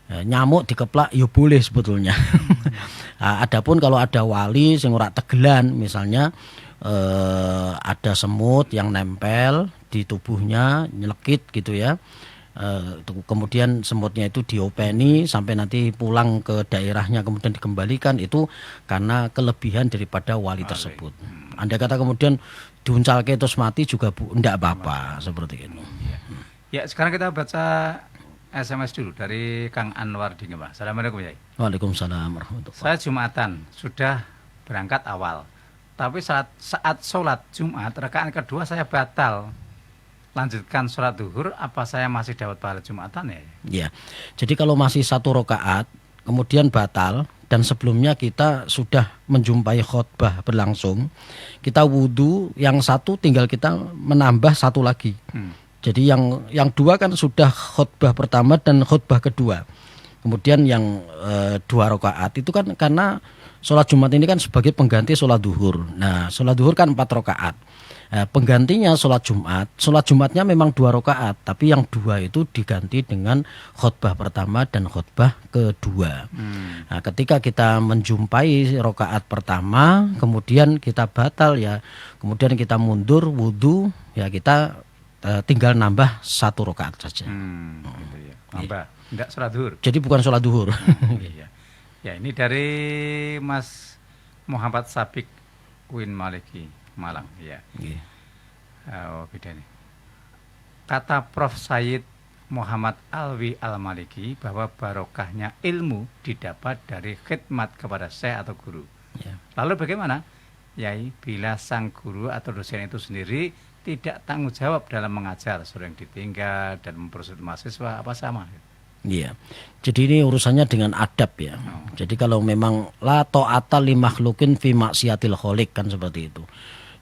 Speaker 2: Ya, nyamuk dikeplak ya boleh sebetulnya. Adapun kalau ada wali sing ora tegelan, misalnya ada semut yang nempel di tubuhnya, nyelekit gitu ya. Kemudian semutnya itu diopeni sampai nanti pulang ke daerahnya, kemudian dikembalikan, itu karena kelebihan daripada wali tersebut. Andai kata kemudian diuncalke terus mati juga enggak apa-apa, seperti itu.
Speaker 1: Ya, sekarang kita baca SMS dulu dari Kang Anwar di Ngembah. Assalamualaikum Yai.
Speaker 2: Waalaikumsalam warahmatullahi.
Speaker 1: Saya Jumatan sudah berangkat awal, tapi saat sholat Jumat rakaat kedua saya batal. Lanjutkan sholat duhur, apa saya masih dapat pahala Jumatan ya?
Speaker 2: Ya, jadi kalau masih 1 rakaat kemudian batal dan sebelumnya kita sudah menjumpai khutbah berlangsung, kita wudhu, yang satu tinggal kita menambah 1 lagi. Jadi yang 2 kan sudah khutbah pertama dan khutbah kedua. Kemudian yang 2 rakaat itu kan karena sholat Jumat ini kan sebagai pengganti sholat duhur. Nah, sholat duhur kan 4 rakaat. Penggantinya sholat Jumat, sholat Jumatnya memang 2 rakaat, tapi yang 2 itu diganti dengan khutbah pertama dan khutbah kedua. Nah, ketika kita menjumpai rakaat pertama, kemudian kita batal ya, kemudian kita mundur wudhu ya, kita tinggal nambah 1 rakaat saja.
Speaker 1: Gitu ya. Nambah, enggak sholat duhur.
Speaker 2: Jadi bukan sholat duhur.
Speaker 1: Ya, ini dari Mas Muhammad Sabik Win Maliki Malang ya. Oh, beda nih. Kata Prof. Said Muhammad Alwi Al-Maliki bahwa barokahnya ilmu didapat dari khidmat kepada syekh atau guru. Lalu bagaimana? Yai, bila sang guru atau dosen itu sendiri tidak tanggung jawab dalam mengajar, sering ditinggal dan mempersulit mahasiswa, apa sama?
Speaker 2: Iya. Jadi ini urusannya dengan adab ya. Jadi kalau memang la ta'ata li makhluqin fi maksiatil khaliq kan seperti itu.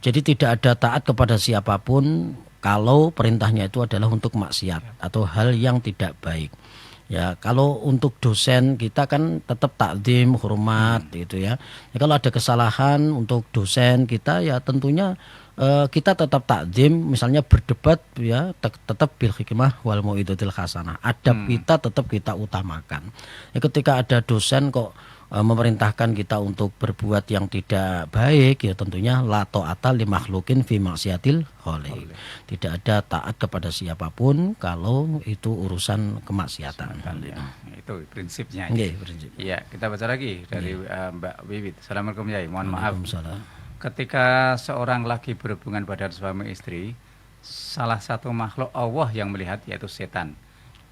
Speaker 2: Jadi tidak ada taat kepada siapapun kalau perintahnya itu adalah untuk maksiat atau hal yang tidak baik. Ya, kalau untuk dosen kita kan tetap takdim, hormat gitu ya. Ya, kalau ada kesalahan untuk dosen kita ya tentunya kita tetap takdim, misalnya berdebat ya tetap bil hikmah wal mau'izatil hasanah. Adab kita tetap kita utamakan. Ya, ketika ada dosen kok memerintahkan kita untuk berbuat yang tidak baik, ya tentunya la ta'ata li makhluqin fi maksiatil khaliq. Tidak ada taat kepada siapapun kalau itu urusan kemaksiatan.
Speaker 1: Ya, itu prinsipnya.
Speaker 2: Prinsip.
Speaker 1: Iya, kita baca lagi dari Mbak Wiwit. Assalamualaikum Yai, mohon maaf. Ketika seorang lagi berhubungan badan suami istri, salah satu makhluk Allah yang melihat yaitu setan.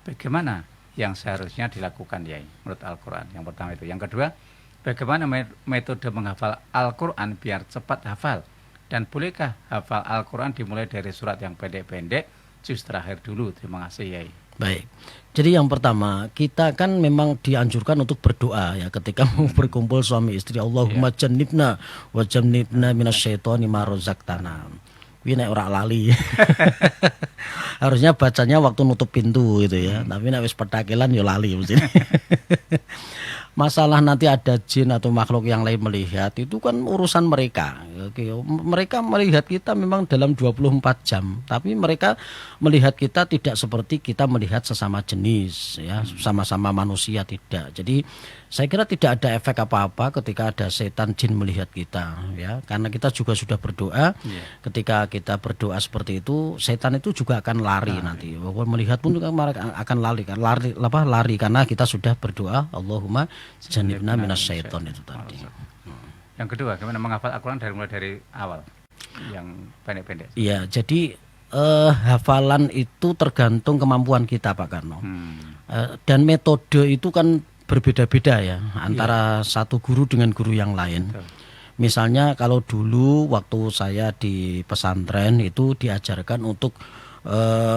Speaker 1: Bagaimana yang seharusnya dilakukan Yai menurut Al-Quran? Yang pertama itu. Yang kedua, bagaimana metode menghafal Al-Quran biar cepat hafal? Dan bolehkah hafal Al-Quran dimulai dari surat yang pendek-pendek, juz terakhir dulu? Terima kasih Yai.
Speaker 2: Baik. Jadi yang pertama, kita kan memang dianjurkan untuk berdoa ya ketika mau berkumpul suami istri. Allahumma jannibna wa jannibna minasyaitoni ma razaqtana. kuwi nek ora lali. Harusnya bacanya waktu nutup pintu gitu ya. Tapi nek wis petakelan ya lali mesti. Masalah nanti ada jin atau makhluk yang lain melihat itu kan urusan mereka. Oke, mereka melihat kita memang dalam 24 jam, tapi mereka melihat kita tidak seperti kita melihat sesama jenis ya, sama-sama manusia tidak. Jadi saya kira tidak ada efek apa-apa ketika ada setan jin melihat kita ya, karena kita juga sudah berdoa. Ketika kita berdoa seperti itu, setan itu juga akan lari nanti. Melihat pun mereka akan lari karena kita sudah berdoa Allahumma janibna minasyaiton itu tadi.
Speaker 1: Yang kedua, gimana menghafal Al-Quran mulai dari awal yang pendek-pendek?
Speaker 2: Iya, jadi hafalan itu tergantung kemampuan kita Pak Karno. Dan metode itu kan berbeda-beda ya antara satu guru dengan guru yang lain.
Speaker 1: Betul.
Speaker 2: Misalnya kalau dulu waktu saya di pesantren itu diajarkan untuk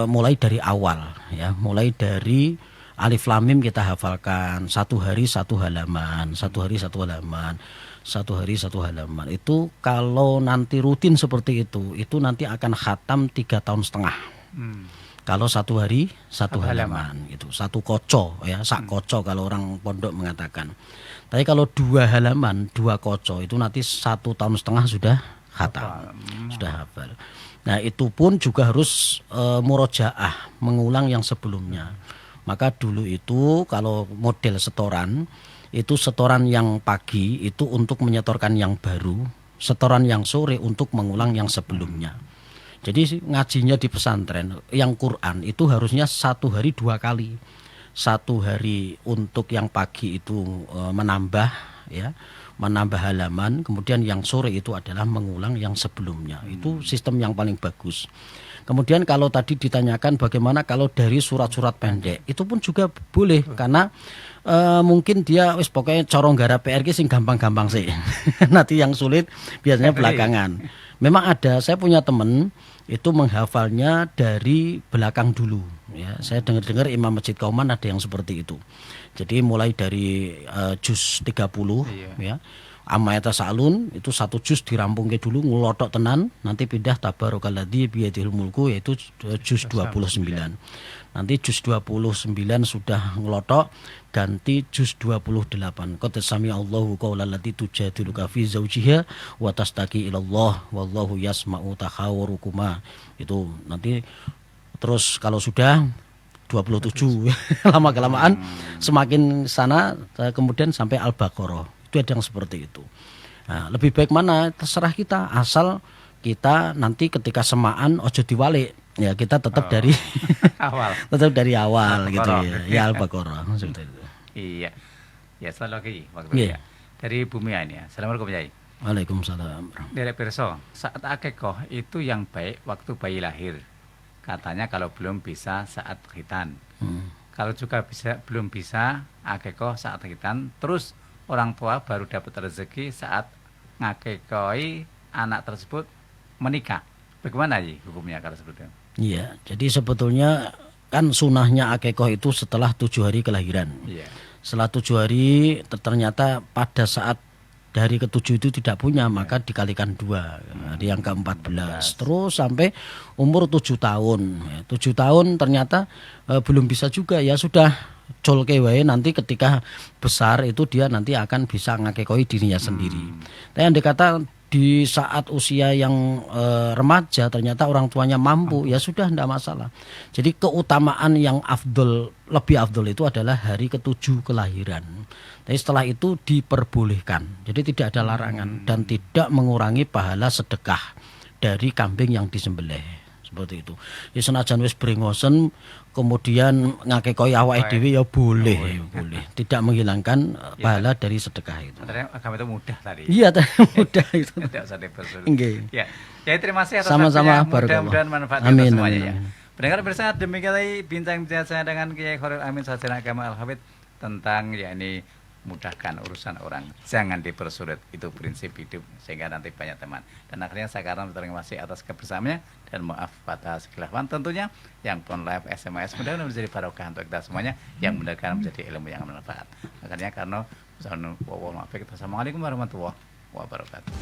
Speaker 2: mulai dari awal ya, mulai dari Alif Lam Mim kita hafalkan, satu hari satu halaman, satu hari satu halaman, satu hari satu halaman. Itu kalau nanti rutin seperti itu nanti akan khatam 3,5 tahun. Kalau satu hari satu halaman itu satu koco ya, sak koco kalau orang pondok mengatakan. Tapi kalau 2 halaman 2 koco itu nanti 1,5 tahun sudah khatam, sudah hafal. Nah itu pun juga harus murojaah, mengulang yang sebelumnya. Maka dulu itu kalau model setoran itu setoran yang pagi itu untuk menyetorkan yang baru, setoran yang sore untuk mengulang yang sebelumnya. Jadi ngajinya di pesantren yang Quran itu harusnya 1 hari 2 kali. 1 hari untuk yang pagi itu menambah ya, menambah halaman, kemudian yang sore itu adalah mengulang yang sebelumnya. Itu sistem yang paling bagus. Kemudian kalau tadi ditanyakan bagaimana kalau dari surat-surat pendek, itu pun juga boleh karena mungkin dia wis pokoknya corong garap PR sing gampang-gampang sih. Nanti yang sulit biasanya belakangan. Memang ada, saya punya teman itu menghafalnya dari belakang dulu ya. Saya dengar-dengar Imam Masjid Kauman ada yang seperti itu. Jadi mulai dari juz 30 ya. Amma yatasaalun itu 1 juz dirampungke dulu ngulotok tenan, nanti pindah tabarakalladzi biyadihil mulku yaitu juz 29. Nanti juz 29 sudah ngelotok, ganti juz 28. Qad sami'a Allahu qaulal lati tujadiluka fi zawjiha wa tastaqi ilallah wallahu yasma'u tahawurukuma. Itu nanti terus kalau sudah 27 lama-kelamaan semakin sana kemudian sampai Al-Baqarah. Itu ada yang seperti itu. Nah, lebih baik mana terserah kita, asal kita nanti ketika semaan ojo diwalik. Ya kita tetap dari
Speaker 1: awal.
Speaker 2: Tetap dari awal gitu
Speaker 1: Al-Baqarah.
Speaker 2: ya. Ya Al-Baqarah seperti itu.
Speaker 1: Iya. Ya, selalu lagi waktu
Speaker 2: Iya.
Speaker 1: ya. Dari Bumi ini ya. Assalamualaikum Yai.
Speaker 2: Waalaikumsalam.
Speaker 1: Dari Pirso, saat akikoh itu yang baik waktu bayi lahir. Katanya kalau belum bisa saat khitan. Kalau juga belum bisa akikoh saat khitan, terus orang tua baru dapat rezeki saat ngakikoi anak tersebut menikah. Bagaimana ya hukumnya kalau seperti itu?
Speaker 2: Iya, jadi sebetulnya kan sunahnya akikoh itu setelah 7 hari kelahiran.
Speaker 1: Iya.
Speaker 2: Setelah 7 hari ternyata pada saat dari ke-7 itu tidak punya, maka dikalikan 2, hari yang ke-14. Terus sampai umur 7 tahun. 7 tahun ternyata belum bisa juga, ya sudah colke wae, nanti ketika besar itu dia nanti akan bisa ngakekoi dirinya sendiri. Tapi yang dikata di saat usia yang remaja ternyata orang tuanya mampu, ya sudah tidak masalah. Jadi keutamaan yang lebih afdol itu adalah hari ke-7 kelahiran. Tapi setelah itu diperbolehkan. Jadi tidak ada larangan dan tidak mengurangi pahala sedekah dari kambing yang disembelih. Seperti itu. Ya senajan wis brengosen kemudian ngakekoi awake dhewe ya boleh, boleh. Tidak menghilangkan pahala dari sedekah itu.
Speaker 1: Sebenarnya agama itu mudah tadi.
Speaker 2: Iya, mudah itu.
Speaker 1: Tidak usah dipersulit.
Speaker 2: Nggih.
Speaker 1: Ya. Ya, terima kasih atas
Speaker 2: Sama-sama,
Speaker 1: waktunya. Mudah-mudahan manfaat
Speaker 2: Amin,
Speaker 1: untuk semuanya
Speaker 2: amin,
Speaker 1: ya.
Speaker 2: amin.
Speaker 1: Pendengar bersama demikian bincang-bincang saya dengan Kiai Khairul Amin Sarjana Agama Al-Hafidz tentang yakni mudahkan urusan orang, jangan dipersulit, itu prinsip hidup sehingga nanti banyak teman. Dan akhirnya sekarang terima kasih atas kebersamaannya dan maaf atas kekhilafan tentunya. Yang pun live SMS mudah-mudahan menjadi barokah untuk kita semuanya, yang mudah-mudahan menjadi ilmu yang bermanfaat. Akhirnya karena Assalamualaikum warahmatullahi wabarakatuh.